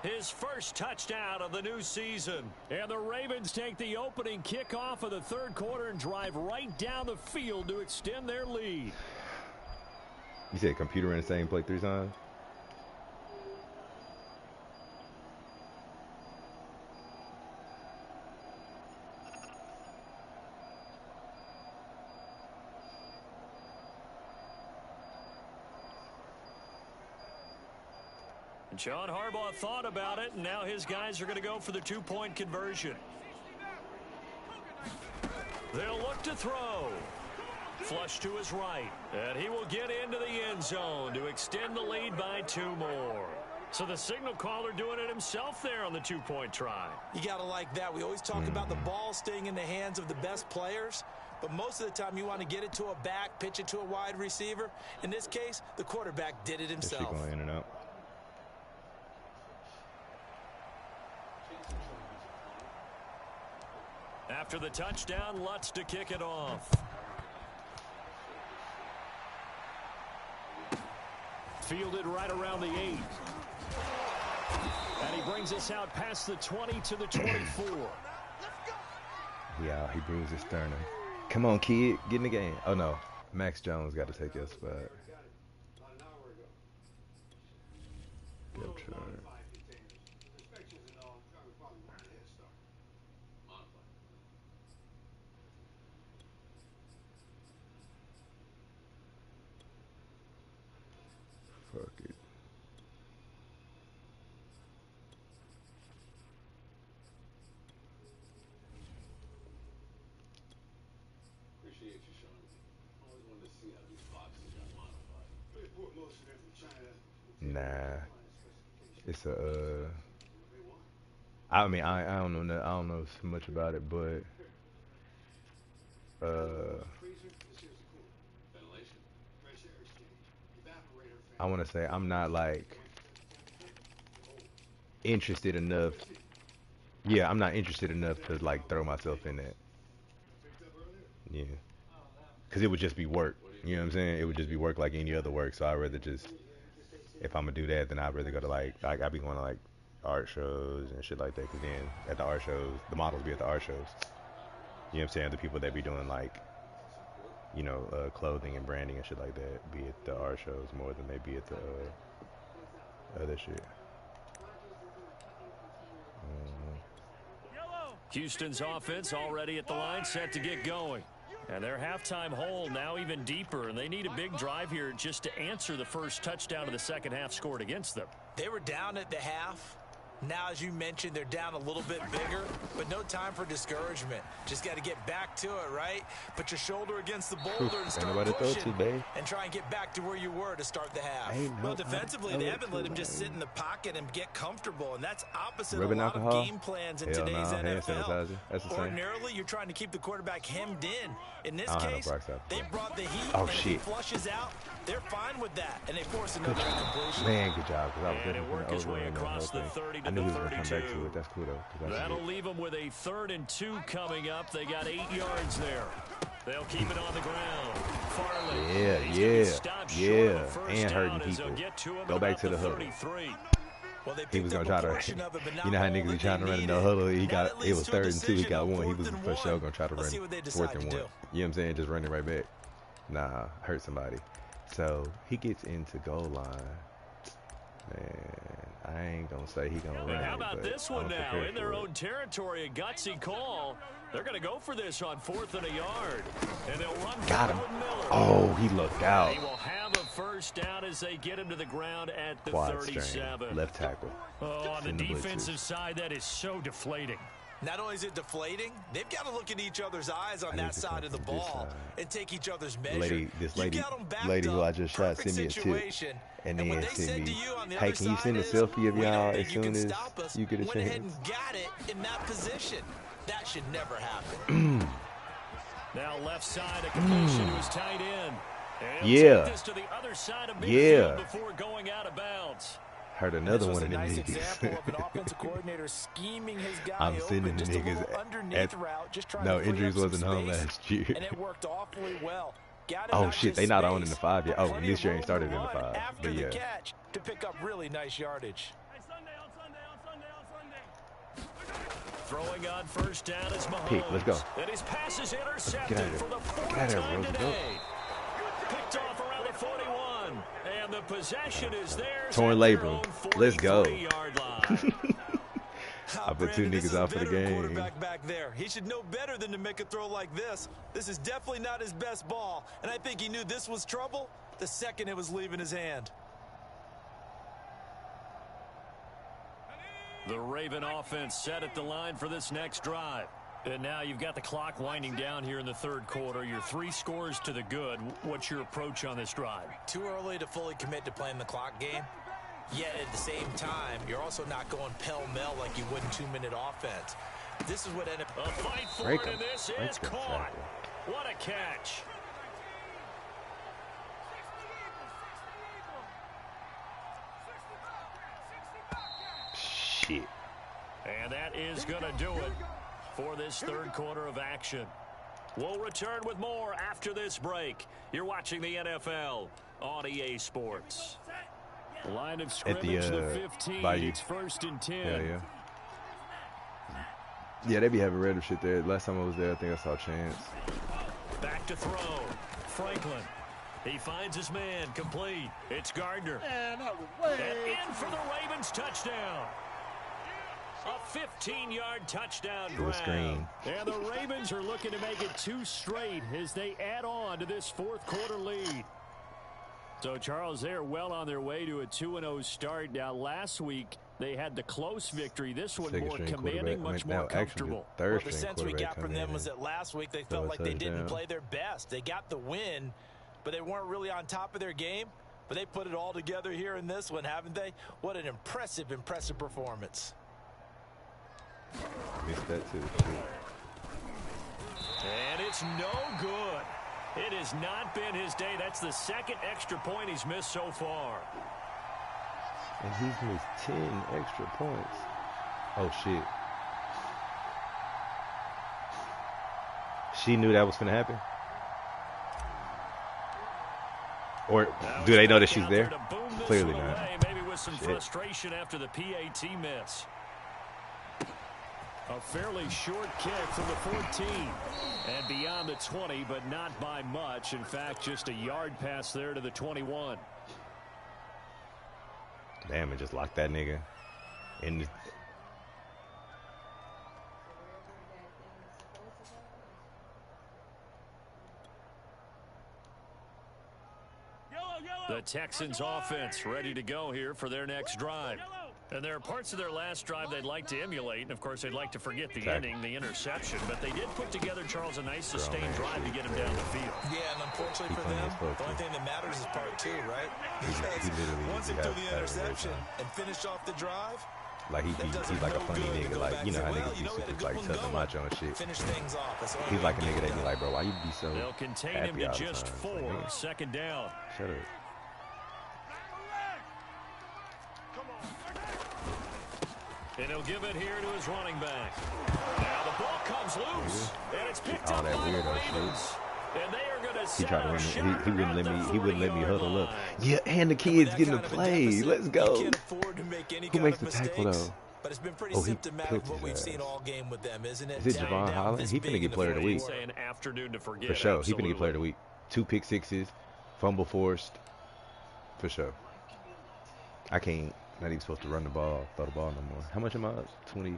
His first touchdown of the new season. And the Ravens take the opening kickoff of the 3rd quarter and drive right down the field to extend their lead. You said computer in the same play 3 times? And John Harbaugh thought about it, and now his guys are going to go for the 2-point conversion. They'll look to throw. Flush to his right, and he will get into the end zone to extend the lead by 2 more. So the signal caller doing it himself there on the 2-point try. You got to like that. We always talk about the ball staying in the hands of the best players, but most of the time you want to get it to a back, pitch it to a wide receiver. In this case, the quarterback did it This shit himself. going in and out. After the touchdown, Lutz to kick it off. Fielded right around the 8. And he brings us out past the 20 to the 24. Yeah, he bruised his sternum. Come on, kid. Get in the game. Oh, no. Max Jones got to take your spot. Depth chart. Fuck it. Appreciate you, Sean. Always wanted to see how these boxes got modified. We import most of them from China. Nah. It's a, I mean, I don't know. I don't know so much about it, but Ventilation. Fresh air exchange. Evaporator fan. I want to say I'm not like interested enough. Yeah, I'm not interested enough to like throw myself in that. Yeah, because it would just be work. You know what I'm saying? It would just be work like any other work. So I'd rather just, if I'm gonna do that, then I'd rather go to like I'd be going to like art shows and shit like that. Because then at the art shows, the models be at the art shows. You know what I'm saying? The people that be doing like, you know, clothing and branding and shit like that be at the art shows more than they be at the other shit. Houston's offense already at the line, set to get going. And their halftime hole now even deeper, and they need a big drive here just to answer the first touchdown of the second half scored against them. They were down at the half. Now, as you mentioned, they're down a little bit bigger, but no time for discouragement. Just got to get back to it, right? Put your shoulder against the boulder and start pushing and try and get back to where you were to start the half. Well, defensively, they haven't let him just sit in the pocket and get comfortable, and that's opposite of a lot of game plans in today's NFL. Ordinarily, you're trying to keep the quarterback hemmed in. In this case, they brought the heat, and if he flushes out, they're fine with that, and they force another incompletion. Man, good job, because I was and it worked his way across the 30 to I knew the he was going to come 32. back to it. That's cool, though. That'll leave them with a 3rd and 2 coming up. They got 8 yards there. They'll keep it on the ground. Farley. And hurting people. Go back to the huddle. Well, he was going to try to, you know how niggas be trying to run in the huddle. It was 3rd and 2. He got 1. He was for sure going to try to run 4th and 1. You know what I'm saying? Just running right back. Nah, hurt somebody. So he gets into goal line. Man, I ain't gonna say he gonna run. How about this one now? In their own territory, a gutsy call. They're gonna go for this on 4th and a yard, and they'll run. Got him. Oh, he looked out. They will have a first down as they get him to the ground at the Quad 37. strain. Left tackle. Oh, on the defensive side, that is so deflating. Not only is it deflating, they've got to look at each other's eyes on that side of the ball and take each other's measure. This lady who I just shot sent me a tip. And then send me, hey, can you send a selfie of y'all as soon as you get a chance? Went ahead and got it in that position. That should never happen. Now left side, a completion to his tight end. And yeah. This to the other side of midfield before going out of bounds. Heard another one of them nice niggas. Example of an offensive coordinator scheming his guy I'm sending the niggas at, no, injuries wasn't home last year. And it worked awfully well. Oh shit, they not on in the 5 yet. Oh, this year ain't started in the 5. But yeah. Catch to pick up really nice yardage. Throwing on first down is Mahomes. Pick, let's go. And his pass is intercepted for the 4th time today. Picked off around the 41. And the possession is theirs. Torn labrum. Let's go. I put 2 niggas out for the game. Back there. He should know better than to make a throw like this. This is definitely not his best ball. And I think he knew this was trouble the second it was leaving his hand. The Raven offense set at the line for this next drive. And now you've got the clock winding down here in the 3rd quarter. You're 3 scores to the good. What's your approach on this drive? Too early to fully commit to playing the clock game. Yet at the same time, you're also not going pell-mell like you would in 2-minute offense. This is what ended up. A fight for it, and this is caught. What a catch. Shit. And that is going to do it for this 3rd quarter of action. We'll return with more after this break. You're watching the NFL on EA Sports. Line of scrimmage, the 15. It's 1st and 10. Yeah, they be having random shit there. Last time I was there, I think I saw Chance. Back to throw. Franklin. He finds his man. Complete. It's Gardner. And in for the Ravens touchdown. A 15-yard touchdown grab. And the Ravens are looking to make it 2 straight as they add on to this 4th quarter lead. So, Charles, they're well on their way to a 2-0 start. Now, last week, they had the close victory. This one more commanding, much more comfortable. Well, the sense we got from them was that last week they felt like they didn't play their best. They got the win, but they weren't really on top of their game. But they put it all together here in this one, haven't they? What an impressive performance. Missed that too. And it's no good. It has not been his day. That's the 2nd extra point he's missed so far. And he's missed 10 extra points. Oh, shit. She knew that was going to happen? Or do they know that she's there? Clearly not. Maybe with some frustration after the PAT miss. A fairly short kick from the 14 and beyond the 20, but not by much. In fact, just a yard pass there to the 21. Damn, it just locked that nigga in the... The Texans offense ready to go here for their next drive. And there are parts of their last drive they'd like to emulate. And, of course, they'd like to forget the inning, the interception. But they did put together, Charles, a nice sustained drive to get him down the field. Yeah, and unfortunately for them, the only thing that matters is part two, right? Because once he threw the interception and finished off the drive, like he's like a funny nigga, like, you know how niggas be super like tough macho and shit. Finish things off. He's like a nigga that be like, bro, why you be so They'll contain him to just 4. Like, second down. Shut up. And he'll give it here to his running back. Now the ball comes loose, and it's picked up by the Ravens. And they are going to set up a shot. He wouldn't let me huddle up. Yeah, and the kids getting to play. Let's go. Who makes the tackle though? But it's been pretty symptomatic what we've seen all game with them, isn't it? Is it Javon Holland? He finna get player of the week. For sure. He finna get player of the week. 2 pick sixes, fumble forced. For sure. I can't. Not even supposed to run the ball, throw the ball no more. How much am I up? 20? Yeah,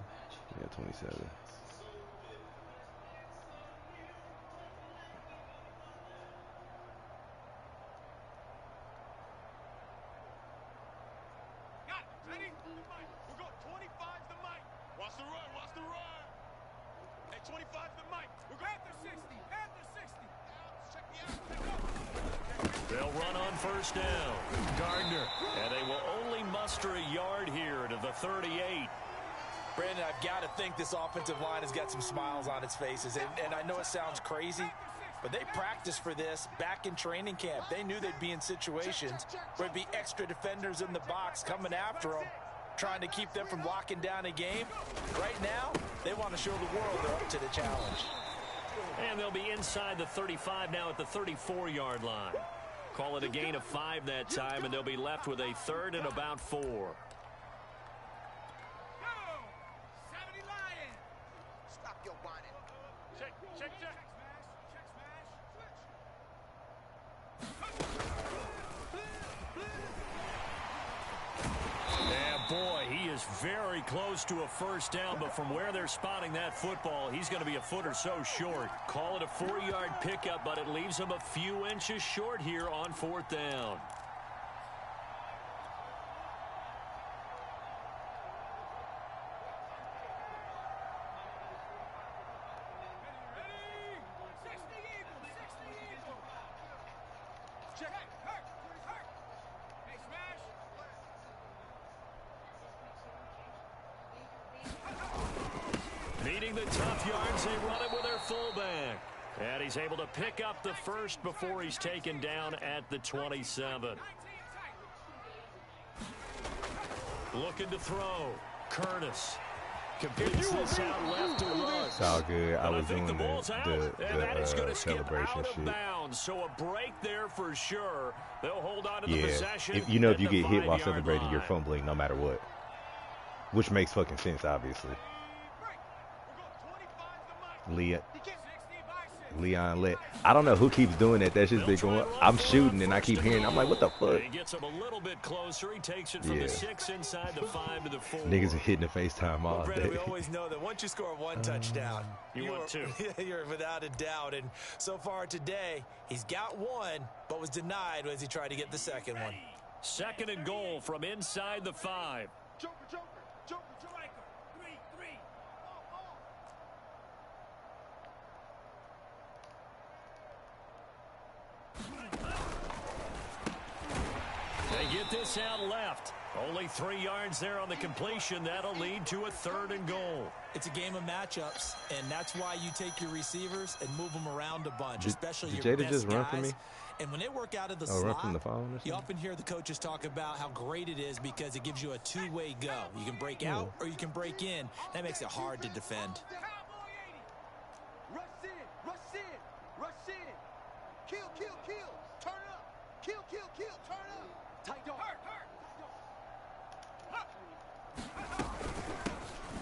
27. Ready? We're going 25's the mic. Watch the run, watch the run. Hey, 25's the mic. We're going after 60, after 60. Check the out. They'll run on first down. Gardner. And they will only muster a yard here to the 38. Brandon, I've got to think this offensive line has got some smiles on its faces. And I know it sounds crazy, but they practiced for this back in training camp. They knew they'd be in situations where there'd be extra defenders in the box coming after them, trying to keep them from locking down a game. Right now, they want to show the world they're up to the challenge. And they'll be inside the 35 now at the 34-yard line. Call it a gain of 5 that time, and they'll be left with a 3rd and about 4. Boy, he is very close to a first down, but from where they're spotting that football, he's going to be a foot or so short. Call it a 4-yard pickup, but it leaves him a few inches short here on 4th down. Needing the tough yards, they run it with their fullback. And he's able to pick up the first before he's taken down at the 27. Looking to throw. Curtis completes this out left to Russ. It's all good. I was doing the celebration shit. Bounds, so a break there for sure. They'll hold on to the possession. If you know, if you get hit while celebrating, you're fumbling no matter what. Which makes fucking sense, obviously. Leon Lit. I don't know who keeps doing that. That's just been going. I'm shooting and I keep hearing. I'm like, what the fuck? He gets him a little bit closer. He takes it from the 6 inside the 5 to the 4. Niggas are hitting the FaceTime all day. We always know that once you score 1 touchdown, you want 2. You're without a doubt. And so far today, he's got 1, but was denied as he tried to get the second one. 2nd and goal from inside the 5. Joker, striker. 3. They get this out left. Only 3 yards there on the completion. That'll lead to a 3rd and goal. It's a game of matchups, and that's why you take your receivers and move them around a bunch, especially your best just run guys. For me? And when they work out of the slot, run from the phone or you often hear the coaches talk about how great it is because it gives you a two-way go. You can break out or you can break in. That makes it hard to defend. Rush in. Kill. Turn up. Kill. Turn up. Tight dog. Hurt.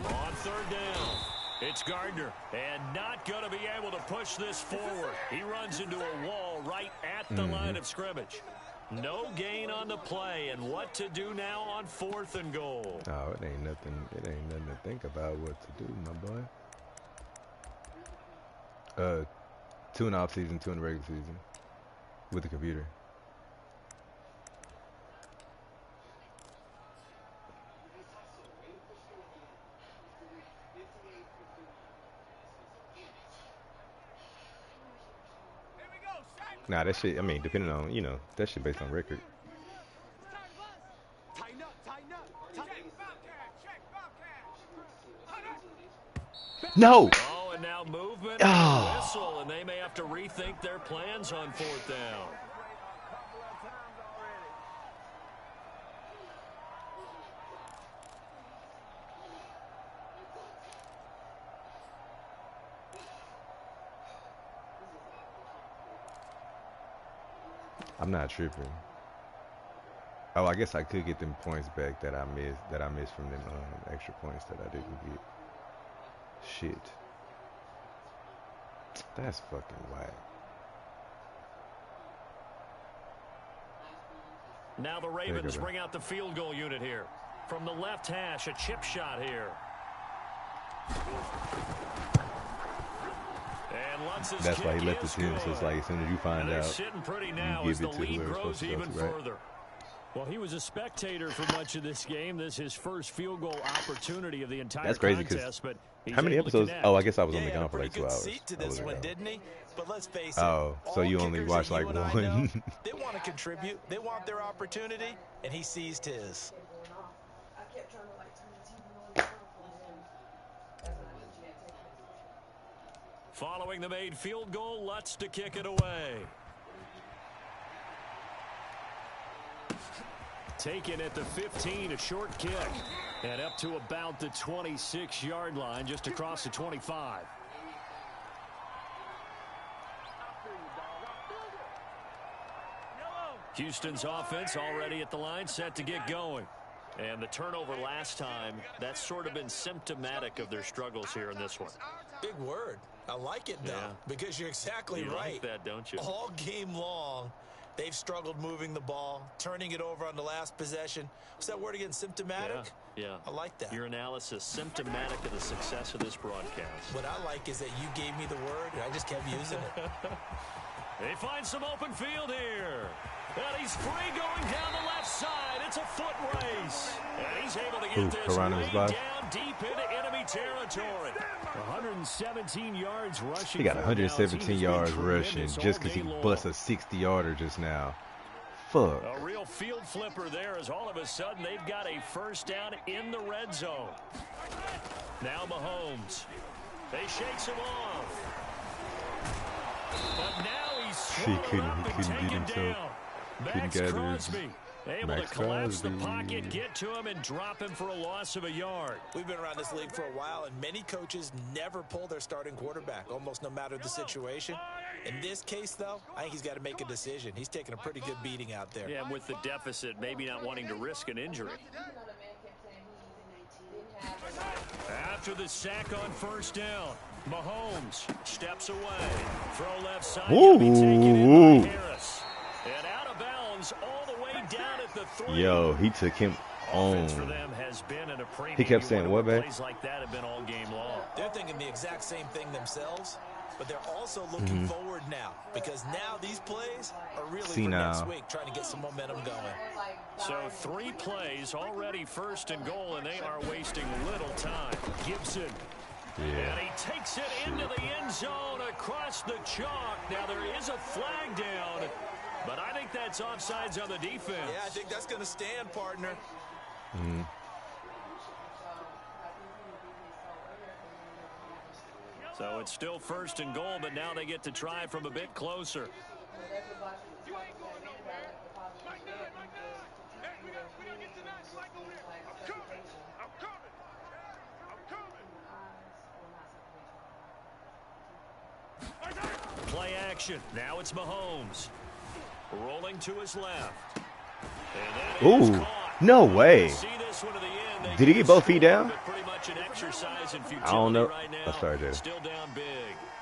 On 3rd down, it's Gardner, and not going to be able to push this forward. He runs into a wall right at the line of scrimmage. No gain on the play, and what to do now on 4th and goal. Oh, it ain't nothing to think about what to do, my boy. 2 in the off season, 2 in the regular season with the computer. Nah, that shit, I mean, depending on, you know, that shit based on record. No! Oh, and now movement and a whistle, and they may have to rethink their plans on 4th down. I'm not tripping. Oh, I guess I could get them points back that I missed from them extra points that I didn't get. Shit. That's fucking whack. Now the Ravens bring out the field goal unit here. From the left hash, a chip shot here. That's why he left the team, so it's like as soon as you find out, you give it to whoever's supposed to go to, right? Well, he was a spectator for much of this game. This is his first field goal opportunity of the entire That's crazy contest. But how many episodes? Oh, I guess I was on the ground for like 2 hours. Seat to this one, didn't he? But let's face it. Oh, so you only watched like one. They want to contribute. They want their opportunity, and he seized his. Following the made field goal, Lutz to kick it away. Taken at the 15, a short kick. And up to about the 26-yard line, just across the 25. Houston's offense already at the line, set to get going. And the turnover last time, that's sort of been symptomatic of their struggles here in this one. Big word. I like it, though, because you're exactly right. Like that, don't you? All game long, they've struggled moving the ball, turning it over on the last possession. What's that word again? Symptomatic? Yeah. I like that. Your analysis, symptomatic of the success of this broadcast. What I like is that you gave me the word, and I just kept using it. They find some open field here. And he's free going down the left side. It's a foot race. And he's able to get this way down deep into enemy territory. 117 yards rushing. He got 117 yards rushing just because he bust a 60-yarder just now. Fuck. A real field flipper there as all of a sudden they've got a first down in the red zone. Now Mahomes. They shakes him off. But now he's couldn't beat himself. Couldn't gather his able to collapse the pocket, get to him, and drop him for a loss of a yard. We've been around this league for a while, and many coaches never pull their starting quarterback, almost no matter the situation. In this case, though, I think he's got to make a decision. He's taking a pretty good beating out there. Yeah, and with the deficit, maybe not wanting to risk an injury. After the sack on first down, Mahomes steps away. Throw left side. Ooh. Harris. And out of bounds all the way down at the 3. Yo, he took him on. For them has been in a he kept saying, what, babe? Plays like that have been all game long. They're thinking the exact same thing themselves, but they're also looking forward now, because now these plays are really for next week, trying to get some momentum going. So 3 plays already first and goal, and they are wasting little time. Gibson. Yeah. And he takes it into the end zone across the chalk. Now there is a flag down, but I think that's offsides on the defense. Yeah, I think that's going to stand, partner. So it's still first and goal, but now they get to try from a bit closer. Play action. Now it's Mahomes. Rolling to his left. Ooh, no way. Did he get both feet down? I don't know. Let's start there. Still down big.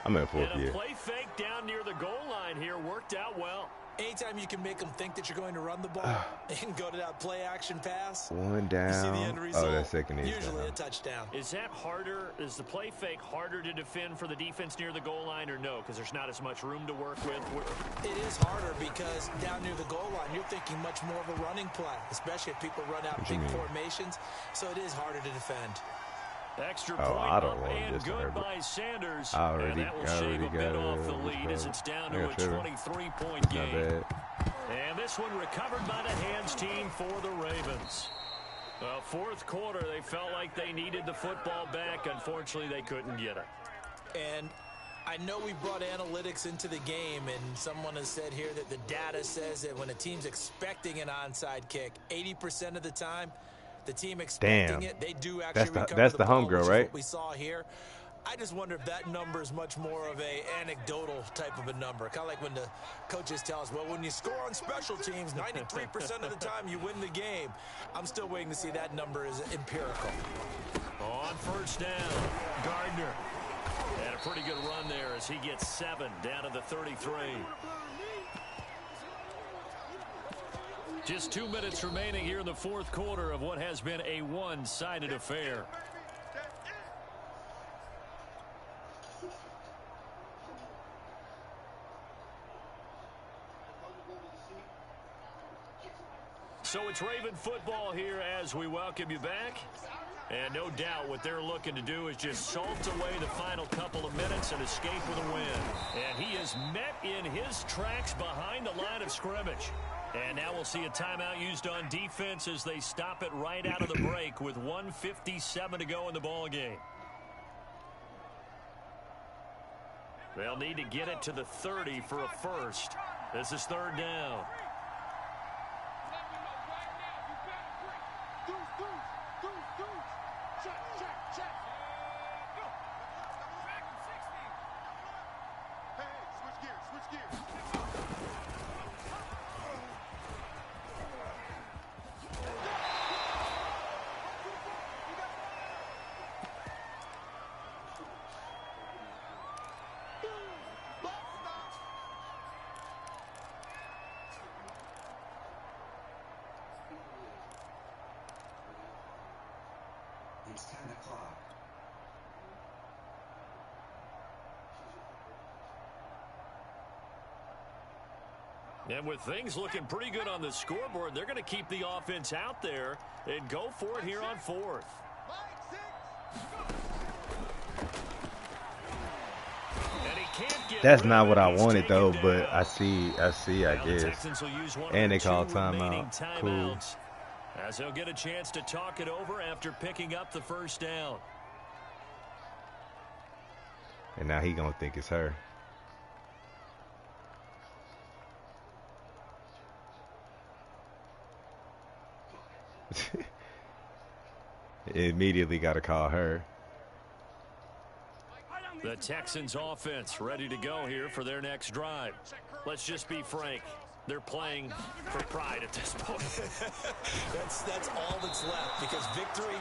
I'm in 4th year. Play fake down near the goal line here worked out well. Anytime you can make them think that you're going to run the ball and go to that play action pass. 1 down. You see the end result. Oh, that second is usually down. a touchdown. Is that harder? Is the play fake harder to defend for the defense near the goal line, or no? Because there's not as much room to work with. It is harder because down near the goal line, you're thinking much more of a running play, especially if people run out big formations. So it is harder to defend. Extra Oh, point I don't up want and this to good hurt. by Sanders. I And already that will shave a got bit off the it. lead as it's down to a Trevor. 23-point Not game. bad. And this one recovered by the hands team for the Ravens. Well, fourth quarter, they felt like they needed the football back. Unfortunately, they couldn't get it. And I know we brought analytics into the game, and someone has said here that the data says that when a team's expecting an onside kick, 80% of the time, the team expecting it, they do actually recover that's the the ball, homegirl, which right? is what we saw here. I just wonder if that number is much more of a anecdotal type of a number. Kind of like when the coaches tell us, well, when you score on special teams, 93% of the time you win the game. I'm still waiting to see that number is empirical. On first down, Gardner. And a pretty good run there as he gets 7 down to the 33. Just 2 minutes remaining here in the fourth quarter of what has been a one-sided affair. So it's Raven football here as we welcome you back. And no doubt what they're looking to do is just salt away the final couple of minutes and escape with a win. And he is met in his tracks behind the line of scrimmage. And now we'll see a timeout used on defense as they stop it right out of the break with 1:57 to go in the ball game. They'll need to get it to the 30 for a first. This is third down. It's 10 o'clock. And with things looking pretty good on the scoreboard, they're going to keep the offense out there and go for it here on fourth. And he can't get That's rid not of what it. I He's wanted taken though, down. but I see, I Well, the guess. Texans will use one of And their they call 2 remaining timeout. Cool. timeouts as they'll get a chance to talk it over after picking up the first down. And now he gonna think it's her. Immediately got to call her. The Texans offense ready to go here for their next drive. Let's just be frank. They're playing for pride at this point. That's all that's left, because victory,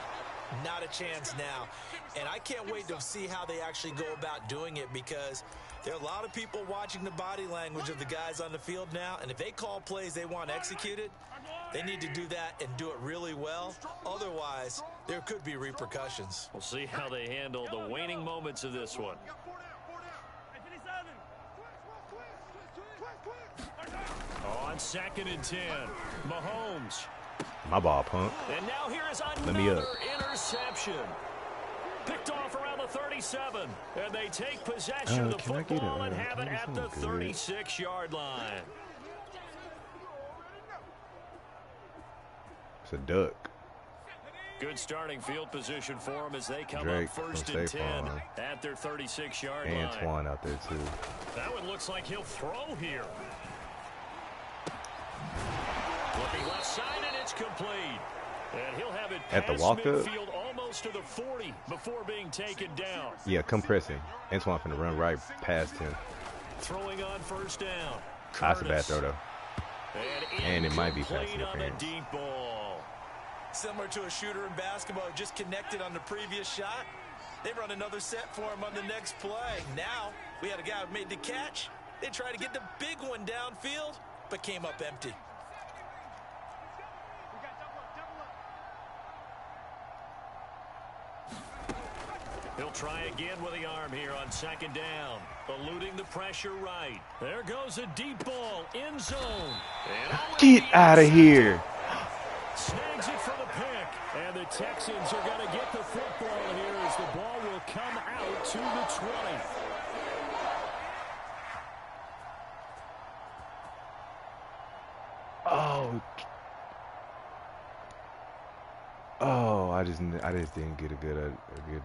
not a chance now. And I can't wait to see how they actually go about doing it, because there are a lot of people watching the body language of the guys on the field now, and if they call plays they want executed, they need to do that and do it really well. Otherwise, there could be repercussions. We'll see how they handle the waning moments of this one. On 2nd and 10, Mahomes. My ball, punk. And now here is Let me up. another interception. Picked off around the 37. And they take possession of the Can I get football it? and have it at the Good. 36-yard line. It's a duck. Good starting field position for them as they come Drake up first from and State 10 Farm. at their 36-yard line. Antoine out there too. That one looks like he'll throw here. Looking left side, and it's complete. And he'll have it At the past walk-up? midfield almost to the 40 before being taken down. Yeah, come pressing. Antoine finna run right past him. Throwing on first down. That's a bad Curtis. throw though. And it might be pass Incomplete on the interference. deep ball. Similar to a shooter in basketball, just connected on the previous shot. They run another set for him on the next play. Now, we had a guy who made the catch. They tried to get the big one downfield, but came up empty. He'll try again with the arm here on 2nd down. Eluding the pressure right. There goes a deep ball. End zone. And Get out of here. Snags it for the pick. And the the Texans are going to get the football here as the ball will come out to the 20. Oh, I just didn't get a good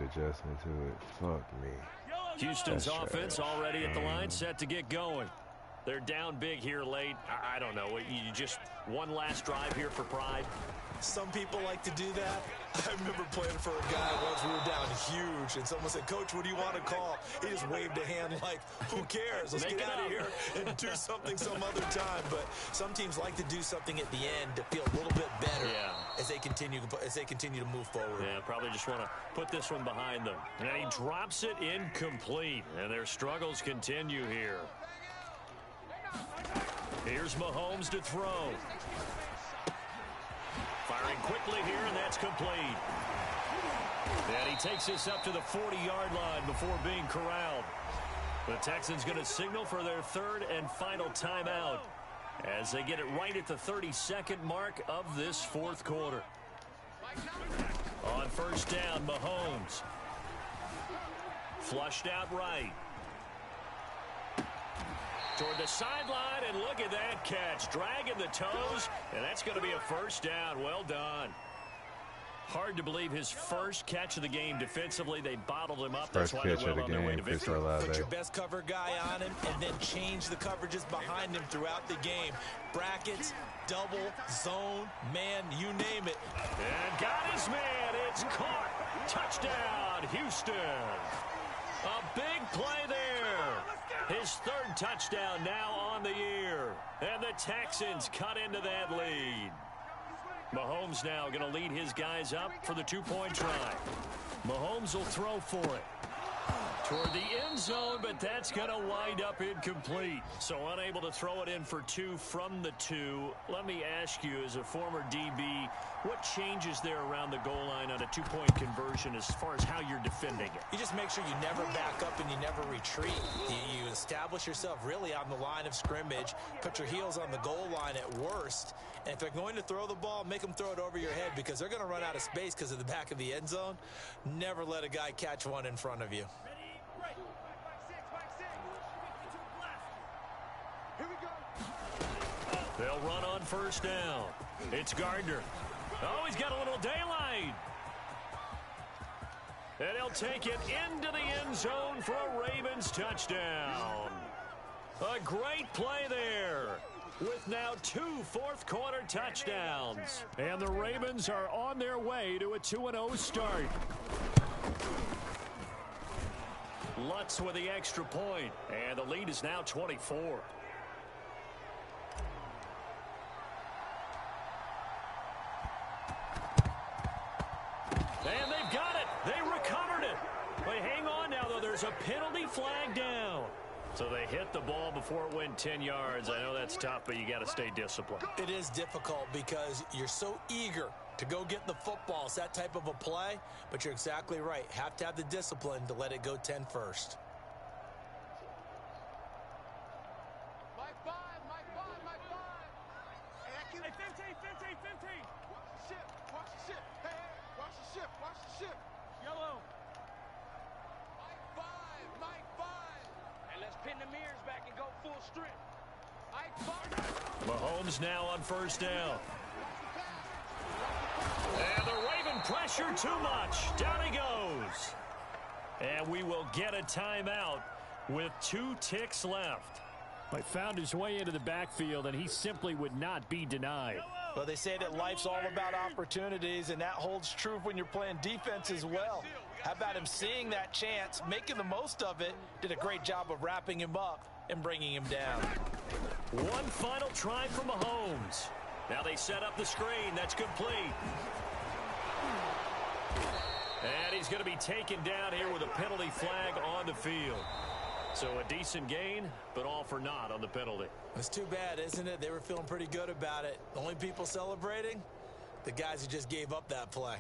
adjustment to it. Fuck me. Houston's That's offense trash. already at the line, set to get going. They're down big here late. I don't know. You just one last drive here for pride. Some people like to do that. I remember playing for a guy once. We were down huge, and someone said, "Coach, what do you want to call?" He just waved a hand like, "Who cares? Let's get out of here and do something some other time." But some teams like to do something at the end to feel a little bit better as they continue to move forward. Yeah, probably just want to put this one behind them. And he drops it incomplete, and their struggles continue here. Here's Mahomes to throw. Firing quickly here, and that's complete. And he takes this up to the 40-yard line before being corralled. The Texans going to signal for their third and final timeout as they get it right at the 32nd mark of this fourth quarter. On first down, Mahomes. Flushed out right. Toward the sideline, and look at that catch. Dragging the toes, and that's going to be a first down. Well done. Hard to believe his first catch of the game defensively. They bottled him up. First That's why catch they're of well the on their way game, to Chris victory. Olave. Put your best cover guy on him and then change the coverages behind him throughout the game. Brackets, double, zone, man, you name it. And got his man. It's caught. Touchdown, Houston. A big play there. His third touchdown now on the year. And the Texans cut into that lead. Mahomes now going to lead his guys up for the two-point try. Mahomes will throw for it. Toward the end zone, but that's going to wind up incomplete. So unable to throw it in for two from the two. Let me ask you, as a former DB, what changes there around the goal line on a two-point conversion as far as how you're defending it? You just make sure you never back up and you never retreat. You establish yourself really on the line of scrimmage, put your heels on the goal line at worst, and if they're going to throw the ball, make them throw it over your head because they're going to run out of space because of the back of the end zone. Never let a guy catch one in front of you. They'll run on first down. It's Gardner. Oh, he's got a little daylight. And he'll take it into the end zone for a Ravens touchdown. A great play there with now 2 fourth-quarter touchdowns. And the Ravens are on their way to a 2-0 start. Lutz with the extra point, and the lead is now 24. And they've got it. They recovered it. They hang on now, though. There's a penalty flag down. So they hit the ball before it went 10 yards. I know that's tough, but you got to stay disciplined. It is difficult because you're so eager to go get the football. It's that type of a play, but you're exactly right. Have to have the discipline to let it go 10 first. Mahomes now on first down. And the Raven pressure too much. Down he goes. And we will get a timeout with 2 ticks left. But found his way into the backfield, and he simply would not be denied. Well, they say that life's all about opportunities, and that holds true when you're playing defense as well. How about him seeing that chance, making the most of it, did a great job of wrapping him up and bringing him down. One final try for Mahomes. Now they set up the screen. That's complete. And he's going to be taken down here with a penalty flag on the field. So a decent gain, but all for naught on the penalty. It's too bad, isn't it? They were feeling pretty good about it. The only people celebrating, the guys who just gave up that play.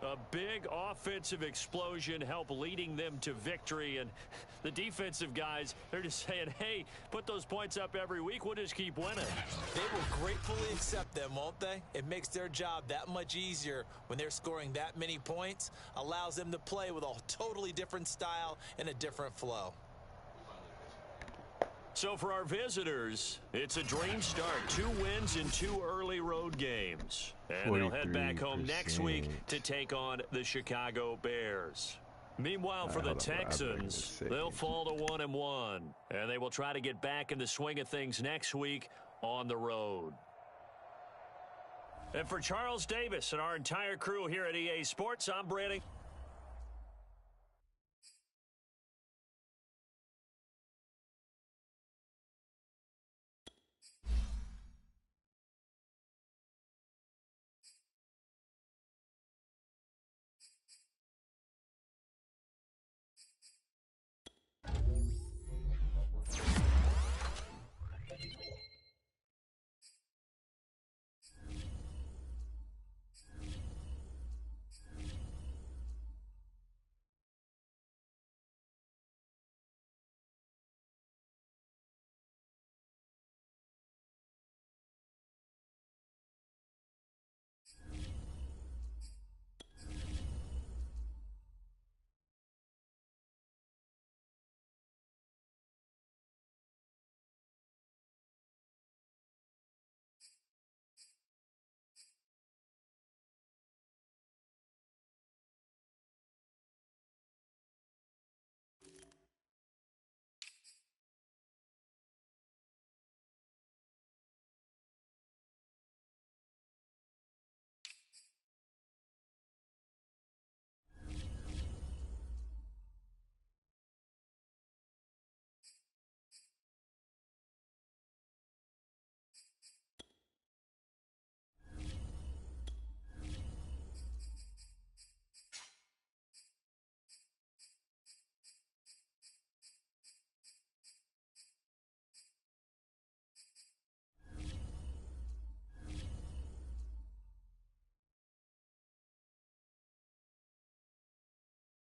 A big offensive explosion helped leading them to victory. And the defensive guys, they're just saying, hey, put those points up every week. We'll just keep winning. They will gratefully accept them, won't they? It makes their job that much easier when they're scoring that many points. Allows them to play with a totally different style and a different flow. So for our visitors, it's a dream start. 2 wins in 2 early road games. And they'll head back home next week to take on the Chicago Bears. Meanwhile, for the Texans, they'll fall to 1-1. And they will try to get back in the swing of things next week on the road. And for Charles Davis and our entire crew here at EA Sports, I'm Brandon.